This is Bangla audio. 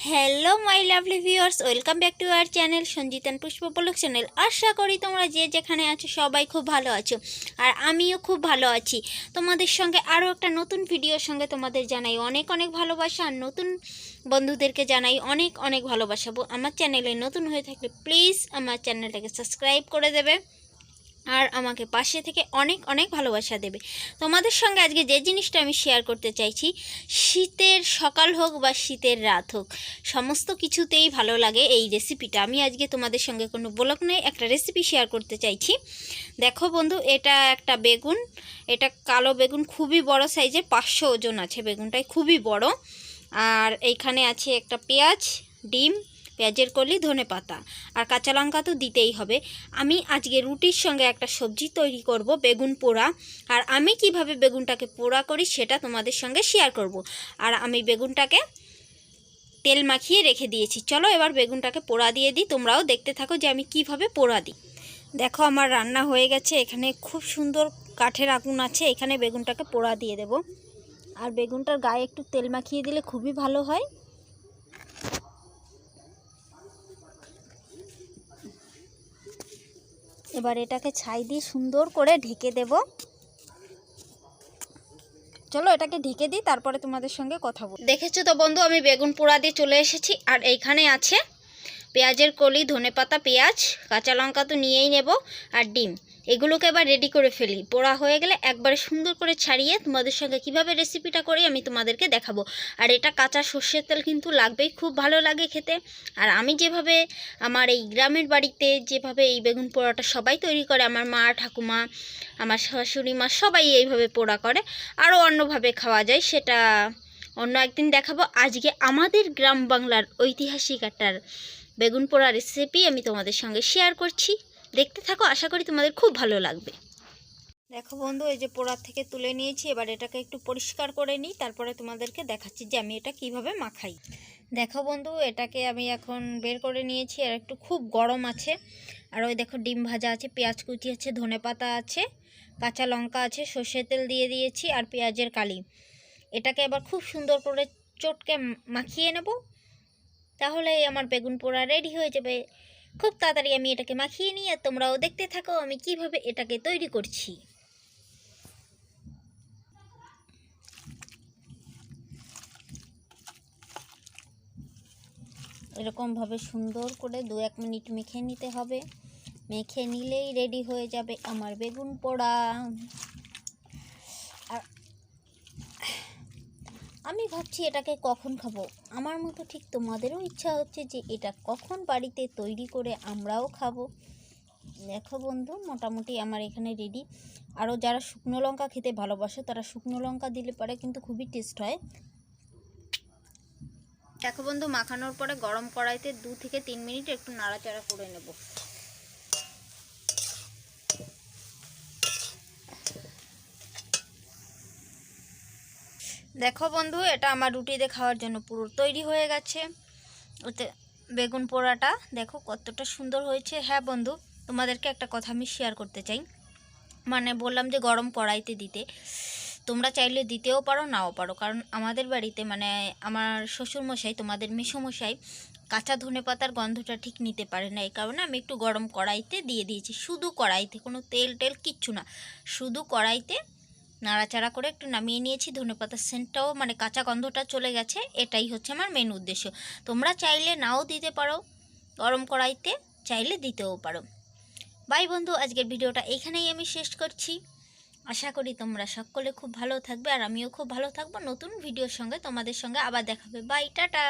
Hello my lovely viewers, welcome back to our channel Sanjitan Pushpa blog channel. আশা করি তোমরা যে যেখানে আছো সবাই খুব ভালো আছো, আর আমিও খুব ভালো আছি। তোমাদের সঙ্গে আরও একটা নতুন ভিডিওর সঙ্গে তোমাদের জানাই অনেক অনেক ভালোবাসা, আর নতুন বন্ধুদেরকে জানাই অনেক অনেক ভালোবাসা। আমার চ্যানেলে নতুন হয়ে থাকলে প্লিজ আমার চ্যানেলটাকে সাবস্ক্রাইব করে দেবে আর আমাকে পাশে থেকে অনেক অনেক ভালোবাসা দেবে। তোমাদের সঙ্গে আজকে যে জিনিসটা আমি শেয়ার করতে চাইছি, শীতের সকাল হোক বা শীতের রাত হোক, সমস্ত কিছুতেই ভালো লাগে এই রেসিপিটা। আমি আজকে তোমাদের সঙ্গে কোনো ব্লগ নেই, একটা রেসিপি শেয়ার করতে চাইছি। দেখো বন্ধু, এটা একটা বেগুন, এটা কালো বেগুন, খুবই বড় সাইজের, 500 ওজন আছে বেগুনটাই, খুবই বড়। আর এইখানে আছে একটা পেঁয়াজ, ডিম, পেঁয়াজের কলি, ধনেপাতা আর কাঁচা লঙ্কা তো দিতেই হবে। আমি আজকে রুটির সঙ্গে একটা সবজি তৈরি করব, বেগুন পোড়া। আর আমি কিভাবে বেগুনটাকে পোড়া করি সেটা তোমাদের সঙ্গে শেয়ার করব। আর আমি বেগুনটাকে তেল মাখিয়ে রেখে দিয়েছি। চলো এবার বেগুনটাকে পোড়া দিয়ে দিই, তোমরাও দেখতে থাকো যে আমি কিভাবে পোড়া দিই। দেখো আমার রান্না হয়ে গেছে, এখানে খুব সুন্দর কাঠের আগুন আছে, এখানে বেগুনটাকে পোড়া দিয়ে দেব। আর বেগুনটার গায়ে একটু তেল মাখিয়ে দিলে খুবই ভালো হয়। এবার এটাকে ছাই দিয়ে সুন্দর করে ঢেকে দেব। চলো এটাকে ঢেকে দিই, তারপরে তোমাদের সঙ্গে কথা বল। দেখেছো তো বন্ধু, আমি বেগুন পোড়া দিয়ে চলে এসেছি। আর এইখানে আছে পেঁয়াজের কলি, ধনেপাতা, পেঁয়াজ, কাঁচা লঙ্কা তো নিয়েই নেব, আর ডিম। এগুলোকে এবার রেডি করে ফেলি। পোড়া হয়ে গেলে একবারে সুন্দর করে ছাড়িয়ে তোমাদের সঙ্গে কিভাবে রেসিপিটা করি আমি তোমাদেরকে দেখাবো। আর এটা কাঁচা সর্ষের তেল কিন্তু লাগবেই, খুব ভালো লাগে খেতে। আর আমি যেভাবে আমার এই গ্রামের বাড়িতে যেভাবে এই বেগুন পোড়াটা সবাই তৈরি করে, আমার মা, ঠাকুমা, আমার শাশুড়ি মা সবাই এইভাবে পোড়া করে। আরও অন্যভাবে খাওয়া যায়, সেটা অন্য একদিন দেখাবো। আজকে আমাদের গ্রাম বাংলার ঐতিহাসিক একটা বেগুন পোড়া রেসিপি আমি তোমাদের সঙ্গে শেয়ার করছি, দেখতে থাকো, আশা করি তোমাদের খুব ভালো লাগবে। দেখো বন্ধু, এই যে পোড়ার থেকে তুলে নিয়েছি, এবার এটাকে একটু পরিষ্কার করে নিই, তারপরে তোমাদেরকে দেখাচ্ছি যে আমি এটা কিভাবে মাখাই। দেখো বন্ধু, এটাকে আমি এখন বের করে নিয়েছি, আর একটু খুব গরম আছে। আর ওই দেখো ডিম ভাজা আছে, পেঁয়াজ কুচি আছে, ধনেপাতা আছে, কাঁচা লঙ্কা আছে, সর্ষের তেল দিয়ে দিয়েছি, আর পেঁয়াজের কালি। এটাকে এবার খুব সুন্দর করে চটকে মাখিয়ে নেব, তাহলেই আমার বেগুন পোড়া রেডি হয়ে যাবে। খুব তাড়াতাড়ি আমি এটাকে মাখিয়ে নিই, আর তোমরাও দেখতে থাকো আমি কিভাবে এটাকে তৈরি করছি। এরকমভাবে সুন্দর করে 2-1 মিনিট মেখে নিতে হবে, মেখে নিলেই রেডি হয়ে যাবে আমার বেগুন পোড়া। আর আমি ভাবছি এটাকে কখন খাবো, আমার মতো ঠিক তোমাদেরও ইচ্ছা হচ্ছে যে এটা কখন বাড়িতে তৈরি করে আমরাও খাবো। দেখো বন্ধু, মোটামুটি আমার এখানে রেডি। আরও যারা শুকনো লঙ্কা খেতে ভালোবাসে তারা শুকনো লঙ্কা দিলে পরে কিন্তু খুবই টেস্ট হয়। দেখো বন্ধু, মাখানোর পরে গরম কড়াইতে 2 থেকে 3 মিনিট একটু নাড়াচাড়া করে নেব। দেখো বন্ধু, এটা আমার রুটিতে খাওয়ার জন্য পুরো তৈরি হয়ে গেছে। ওতে বেগুন পোড়াটা দেখো কতটা সুন্দর হয়েছে। হ্যাঁ বন্ধু, তোমাদেরকে একটা কথা আমি শেয়ার করতে চাই। মানে বললাম যে গরম কড়াইতে দিতে, তোমরা চাইলে দিতেও পারো, নাও পারো। কারণ আমাদের বাড়িতে মানে আমার শ্বশুরমশাই, তোমাদের মেসোমশাই, কাঁচা ধনেপাতার গন্ধটা ঠিক নিতে পারে না, এই কারণে আমি একটু গরম কড়াইতে দিয়ে দিয়েছি। শুধু কড়াইতে, কোনো তেল টেল কিচ্ছু না, শুধু কড়াইতে নাড়াচাড়া করে একটু নামিয়ে নিয়েছি। ধনেপাতার সেন্টটাও মানে কাঁচা গন্ধটা চলে গেছে, এটাই হচ্ছে আমার মেন উদ্দেশ্য। তোমরা চাইলে নাও দিতে পারো গরম কড়াইতে, চাইলে দিতেও পারো। বাই বন্ধু, আজকের ভিডিওটা এইখানেই আমি শেষ করছি। আশা করি তোমরা সকলে খুব ভালো থাকবে, আর আমিও খুব ভালো থাকবো। নতুন ভিডিওর সঙ্গে তোমাদের সঙ্গে আবার দেখাবে। Bye, tata.